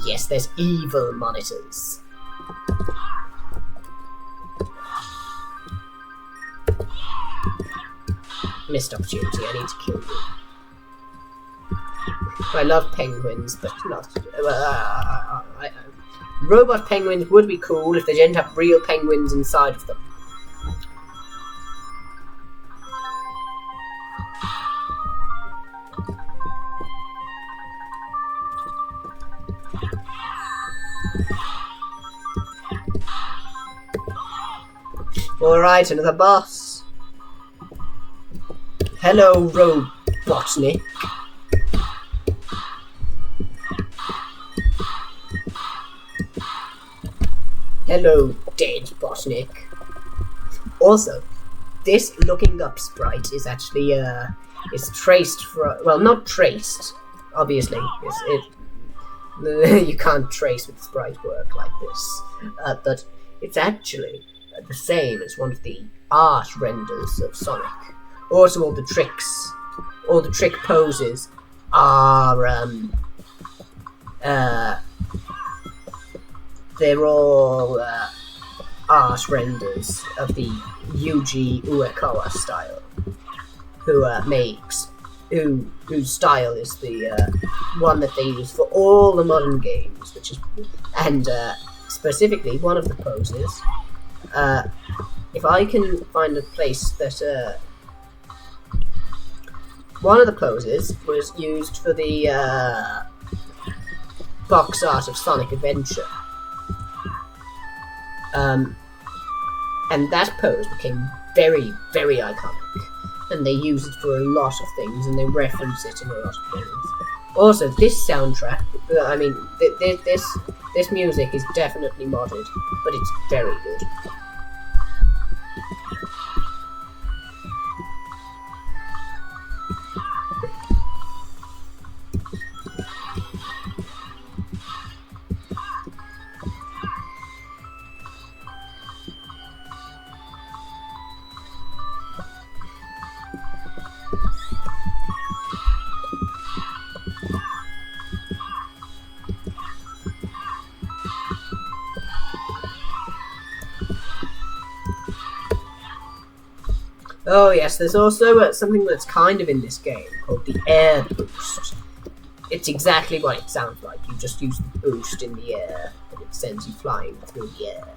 yes, there's evil monitors. Missed opportunity, I need to kill you. I love penguins, but not... robot penguins would be cool if they didn't have real penguins inside of them. Alright, another boss. Hello, Robotnik. Hello, dead Botnik. Also, this looking up sprite is actually is traced from, well, not traced, obviously. You can't trace with sprite work like this, but it's actually the same as one of the art renders of Sonic. Also, all the trick poses are they're all art renders of the Yuji Uekawa style, whose style is the one that they use for all the modern games, and specifically one of the poses. If I can find a place that one of the poses was used for the box art of Sonic Adventure. And that pose became very, very iconic, and they use it for a lot of things, and they reference it in a lot of things. Also, this soundtrack, I mean, this music is definitely modded, but it's very good. Oh yes, there's also something that's kind of in this game called the air boost. It's exactly what it sounds like. You just use the boost in the air, and it sends you flying through the air.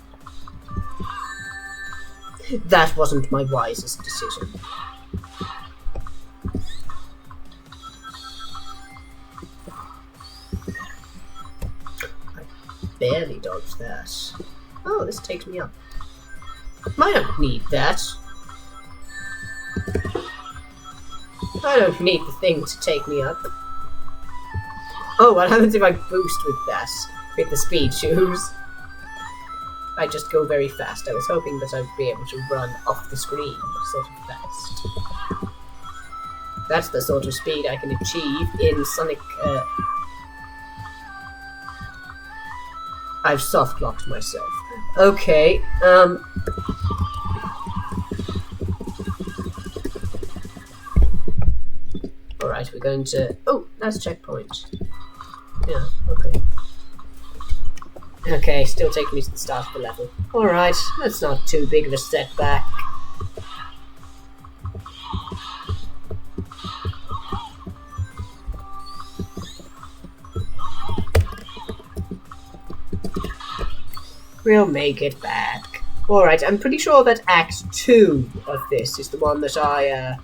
That wasn't my wisest decision. I barely dodged that. Oh, this takes me up. I don't need that. I don't need the thing to take me up. Oh, what happens if I boost with that? With the speed shoes? I just go very fast. I was hoping that I'd be able to run off the screen sort of fast. That's the sort of speed I can achieve in Sonic. I've soft locked myself. Okay, Alright, we're going to. Oh, that's checkpoint. Yeah, okay. Okay, still taking me to the start of the level. Alright, that's not too big of a setback. We'll make it back. Alright, I'm pretty sure that Act 2 of this is the one that I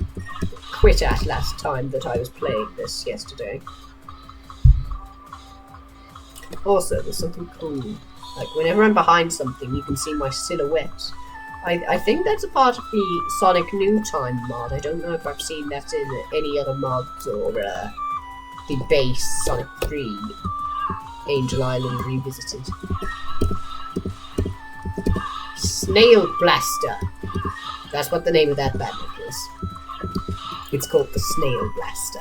quit at last time that I was playing this yesterday. Also, there's something cool. Like, whenever I'm behind something, you can see my silhouette. I think that's a part of the Sonic New Time mod. I don't know if I've seen that in any other mods or the base Sonic 3 Angel Island Revisited. Snail Blaster. That's what the name of that badnik is. It's called the Snail Blaster.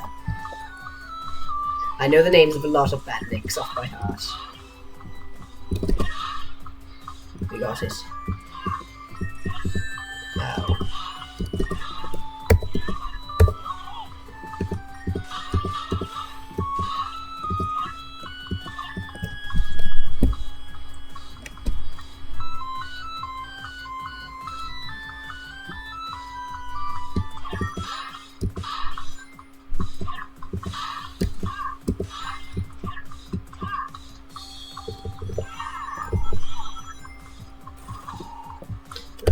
I know the names of a lot of badniks off by heart. We got it. Ow.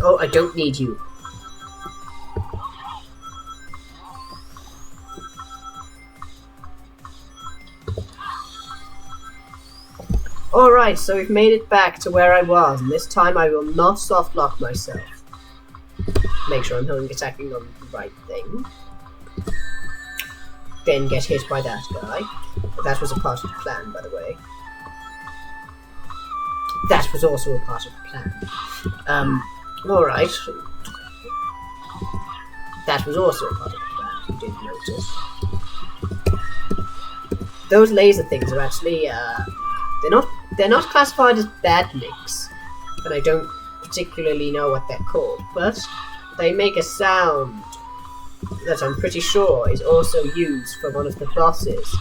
Oh, I don't need you. Alright, so we've made it back to where I was, and this time I will not soft lock myself. Make sure I'm attacking on the right thing. Then get hit by that guy. That was a part of the plan, by the way. That was also a part of the plan. Alright. That was also a part of the plan, if you didn't notice. Those laser things are actually, they're not classified as badniks, but I don't particularly know what they're called, but they make a sound that I'm pretty sure is also used for one of the bosses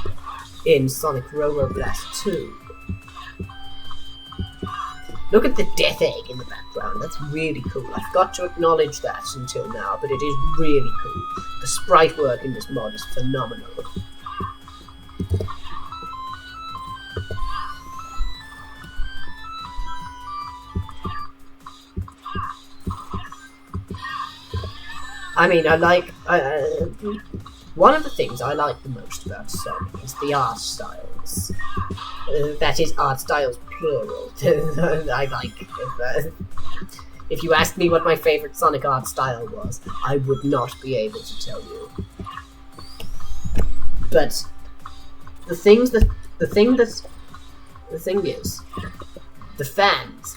in Sonic Robo Blast 2. Look at the death egg in the background, that's really cool. I've got to acknowledge that until now, but it is really cool. The sprite work in this mod is phenomenal. I mean, one of the things I like the most about Sonic is the art styles. That is, art styles plural. I like. If you asked me what my favorite Sonic art style was, I would not be able to tell you. But the thing is, the fans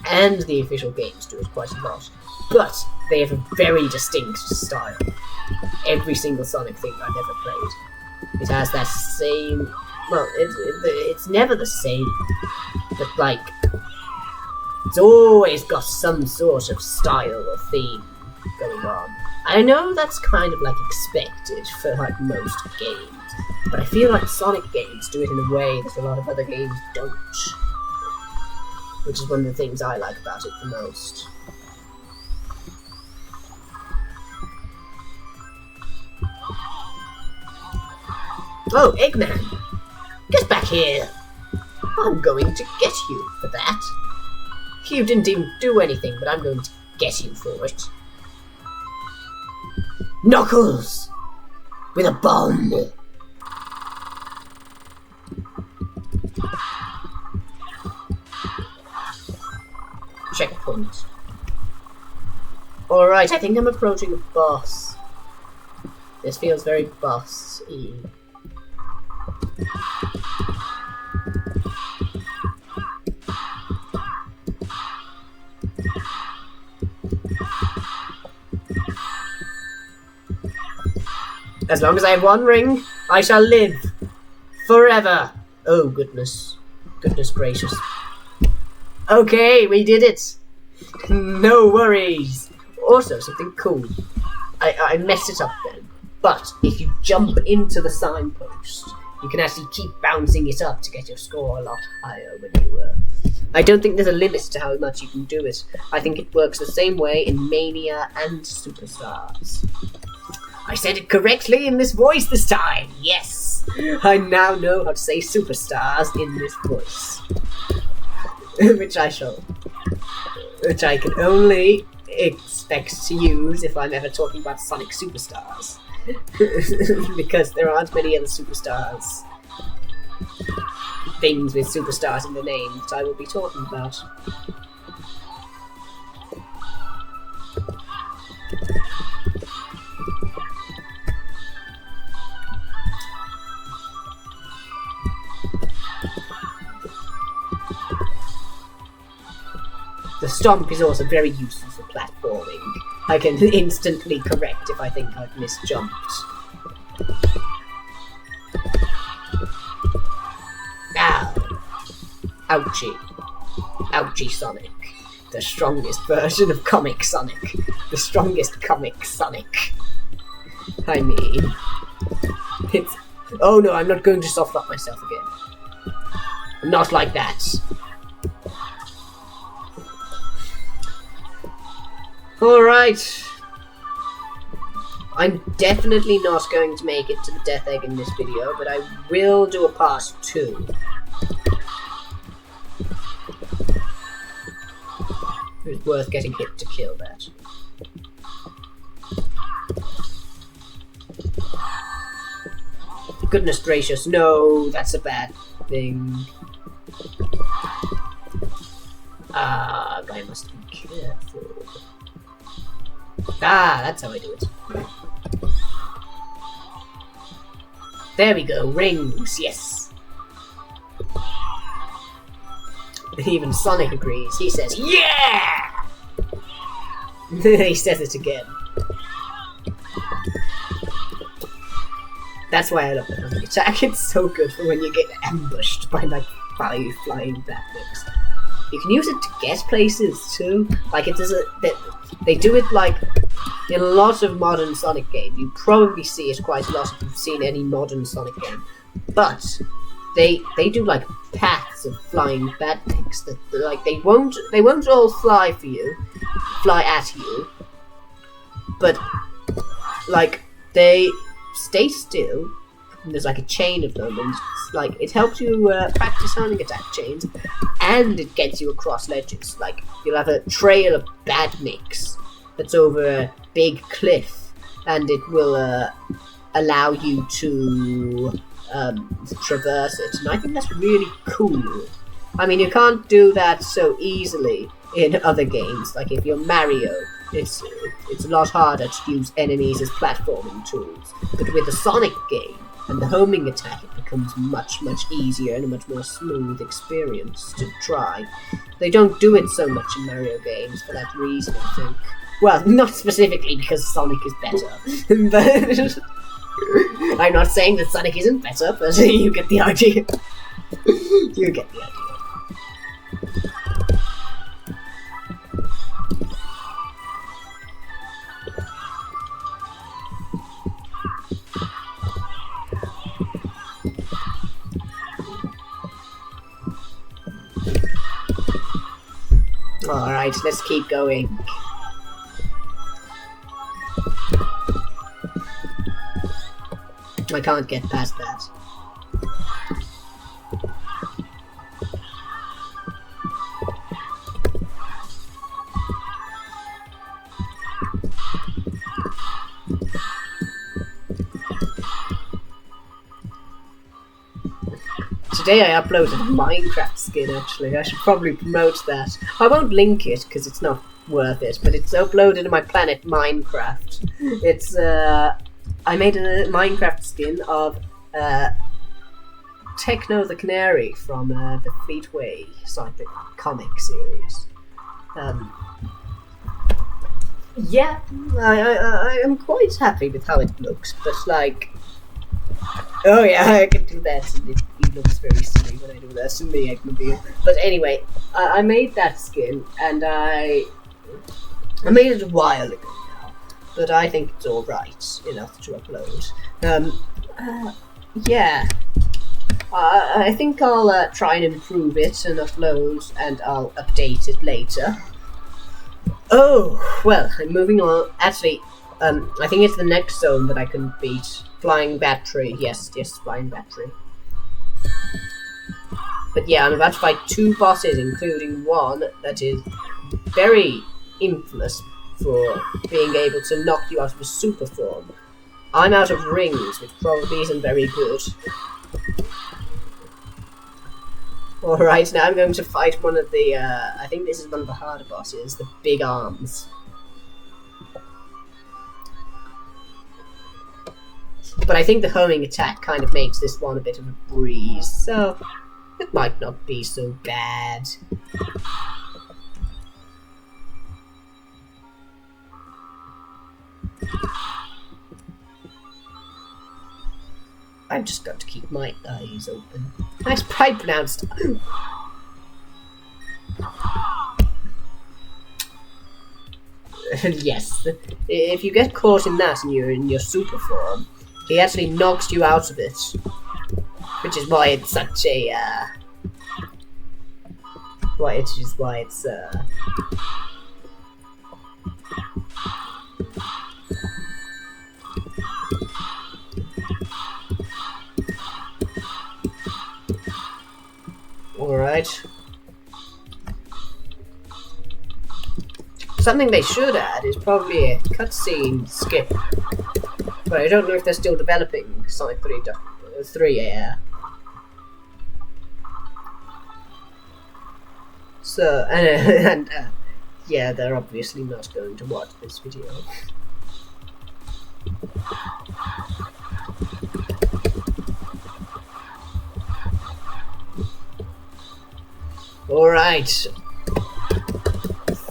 and the official games do it quite a lot. But they have a very distinct style. Every single Sonic thing I've ever played, it has that same. Well, it's never the same, but like, it's always got some sort of style or theme going on. I know that's kind of like expected for like most games, but I feel like Sonic games do it in a way that a lot of other games don't, which is one of the things I like about it the most. Oh, Eggman! Get back here! I'm going to get you for that. You didn't even do anything, but I'm going to get you for it. Knuckles! With a bomb! Checkpoint. Alright, I think I'm approaching a boss. This feels very boss-y. As long as I have one ring, I shall live forever. Oh, goodness. Goodness gracious. Okay, we did it. No worries. Also, something cool. I messed it up then. But if you jump into the signpost, you can actually keep bouncing it up to get your score a lot higher when you... I don't think there's a limit to how much you can do it. I think it works the same way in Mania and Superstars. I said it correctly in this voice this time. Yes. I now know how to say Superstars in this voice. Which I can only expect to use if I'm ever talking about Sonic Superstars. Because there aren't many other Superstars. Things with Superstars in the name that I will be talking about. The stomp is also very useful for platforming. I can instantly correct if I think I've misjumped. Ow! Ouchie. Ouchie Sonic. The strongest version of Comic Sonic. The strongest comic Sonic. I mean... It's... Oh no, I'm not going to soft lock myself again. Not like that. Alright. I'm definitely not going to make it to the Death Egg in this video, but I will do a part 2. It's worth getting hit to kill that. Goodness gracious, no, that's a bad thing. Ah, I must be careful. Ah, that's how I do it. There we go, rings, yes. Even Sonic agrees. He says, yeah! He says it again. That's why I love the homing attack. It's so good for when you get ambushed by like 5 flying batwings. You can use it to get places too. Like it does they do it like in a lot of modern Sonic games. You probably see it quite a lot if you've seen any modern Sonic game. But they do like paths of flying batwings that like they won't all fly at you. But like they stay still. And there's like a chain of them, and it's, like it helps you practice homing attack chains, and it gets you across ledges. Like you'll have a trail of bad mix that's over a big cliff, and it will allow you to traverse it. And I think that's really cool. I mean, you can't do that so easily in other games. Like if you're Mario, it's a lot harder to use enemies as platforming tools. But with a Sonic game and the homing attack, it becomes much, much easier and a much more smooth experience to try. They don't do it so much in Mario games for that reason, I think. Well, not specifically because Sonic is better. But I'm not saying that Sonic isn't better, but you get the idea. You get the idea. Alright, let's keep going. I can't get past that. Today I uploaded a Minecraft skin, actually. I should probably promote that. I won't link it, because it's not worth it, but it's uploaded to my planet Minecraft. It's, I made a Minecraft skin of Techno the Canary from the Fleetway Sonic the comic series. Yeah, I am quite happy with how it looks, but like, oh yeah, I can do that, and it looks very silly when I do that. Somebody Eggmobile. But anyway, I made that skin, and I made it a while ago now, but I think it's all right enough to upload. Yeah. I think I'll try and improve it and upload, and I'll update it later. Oh, well, I'm moving on. Actually, I think it's the next zone that I can beat. Flying Battery. Yes, Flying Battery. But yeah, I'm about to fight 2 bosses, including one that is very infamous for being able to knock you out of a super form. I'm out of rings, which probably isn't very good. Alright, now I'm going to fight one of the, I think this is one of the harder bosses, the big arms. But I think the homing attack kind of makes this one a bit of a breeze, so it might not be so bad. I'm just going to keep my eyes open. Nice pipe pronounced. Yes, if you get caught in that and you're in your super form, he actually knocks you out of it. Which is why it's such a, Alright. Something they should add is probably a cutscene skip. But I don't know if they're still developing Sonic 3 A.I.R. So, and yeah, they're obviously not going to watch this video. Alright.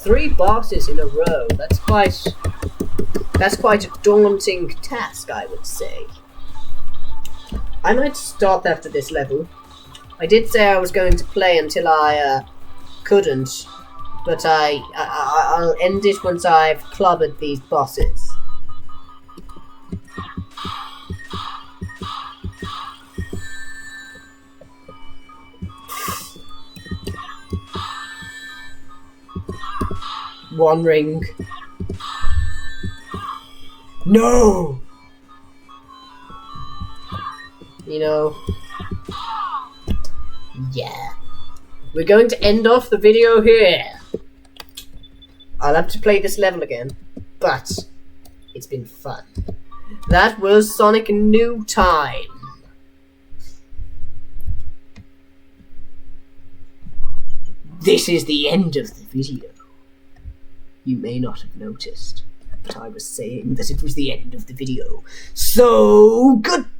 3 bosses in a row. That's quite a daunting task, I would say. I might stop after this level. I did say I was going to play until I couldn't, but I'll end it once I've clobbered these bosses. One ring. No! You know... Yeah. We're going to end off the video here. I'll have to play this level again, but it's been fun. That was Sonic New Time. This is the end of the video. You may not have noticed, but I was saying that it was the end of the video. So, goodbye!